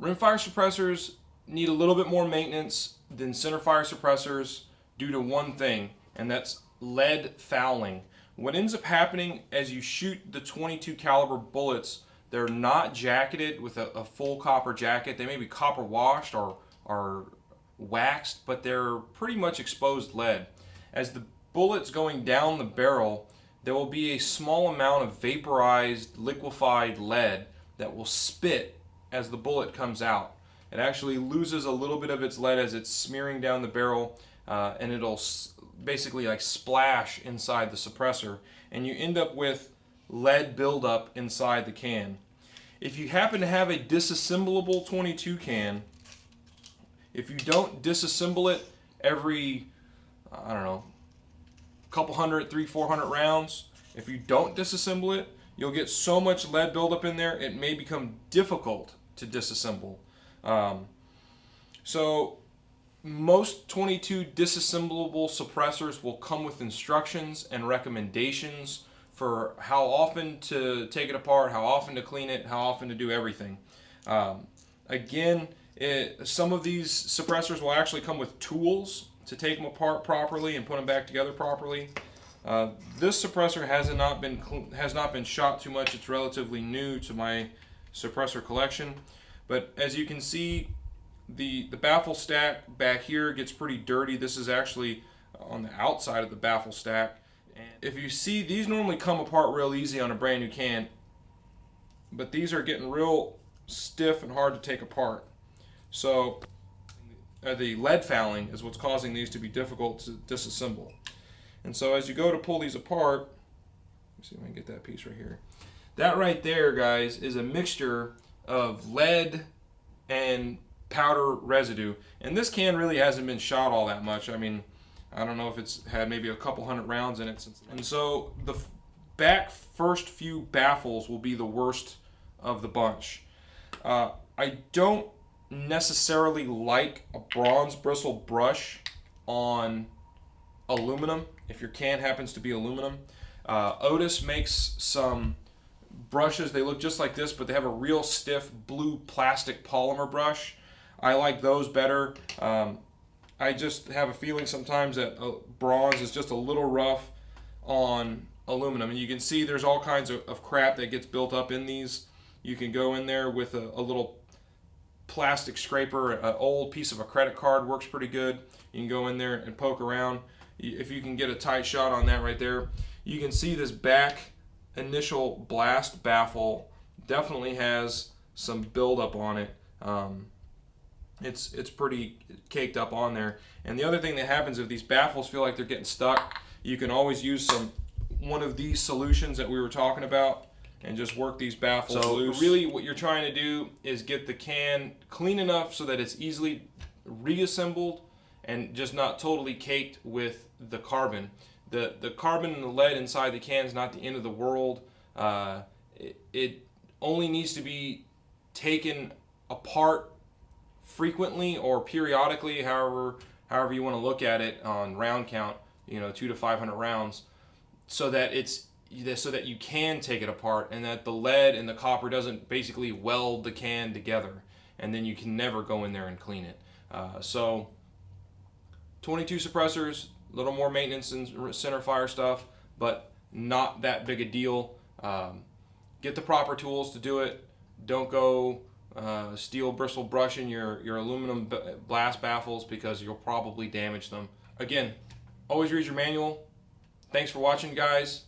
Rimfire suppressors need a little bit more maintenance than centerfire suppressors due to one thing, and that's lead fouling. What ends up happening as you shoot the 22 caliber bullets, they're not jacketed with a full copper jacket. They may be copper washed or waxed, but they're pretty much exposed lead. As the bullet's going down the barrel, there will be a small amount of vaporized, liquefied lead that will spit as the bullet comes out. It actually loses a little bit of its lead as it's smearing down the barrel, and it'll basically like splash inside the suppressor, and you end up with lead buildup inside the can. If you happen to have a disassemblable 22 can, if you don't disassemble it every, I don't know, couple hundred, 300-400 rounds, if you don't disassemble it, you'll get so much lead buildup in there it may become difficult to disassemble. So most 22 disassemblable suppressors will come with instructions and recommendations for how often to take it apart, how often to clean it, how often to do everything. Again, some of these suppressors will actually come with tools to take them apart properly and put them back together properly. This suppressor has not been shot too much. It's relatively new to my suppressor collection, but as you can see, the baffle stack back here gets pretty dirty. This is actually on the outside of the baffle stack. And if you see, these normally come apart real easy on a brand new can, but these are getting real stiff and hard to take apart. So the lead fouling is what's causing these to be difficult to disassemble. And so as you go to pull these apart, let me see if I can get that piece right here. That right there, guys, is a mixture of lead and powder residue. And this can really hasn't been shot all that much. I mean, I don't know if it's had maybe a couple hundred rounds in it since. And so the back first few baffles will be the worst of the bunch. I don't necessarily like a bronze bristle brush on aluminum if your can happens to be aluminum. Otis makes some brushes. They look just like this, but they have a real stiff blue plastic polymer brush. I like those better. I just have a feeling sometimes that bronze is just a little rough on aluminum, and you can see there's all kinds of crap that gets built up in these. You can go in there with a little plastic scraper. An old piece of a credit card works pretty good. You can go in there and poke around. If you can get a tight shot on that right there, you can see this back initial blast baffle definitely has some buildup on it. It's pretty caked up on there. And the other thing that happens if these baffles feel like they're getting stuck, you can always use one of these solutions that we were talking about and just work these baffles loose. So really what you're trying to do is get the can clean enough so that it's easily reassembled and just not totally caked with the carbon. The carbon and the lead inside the can is not the end of the world. It only needs to be taken apart frequently or periodically, however you want to look at it on round count, 200 to 500 rounds, so that you can take it apart and that the lead and the copper doesn't basically weld the can together, and then you can never go in there and clean it. So 22 suppressors, a little more maintenance and center fire stuff, but not that big a deal. Get the proper tools to do it. Don't go steel bristle brushing your aluminum blast baffles, because you'll probably damage them. Again, always read your manual. Thanks for watching, guys.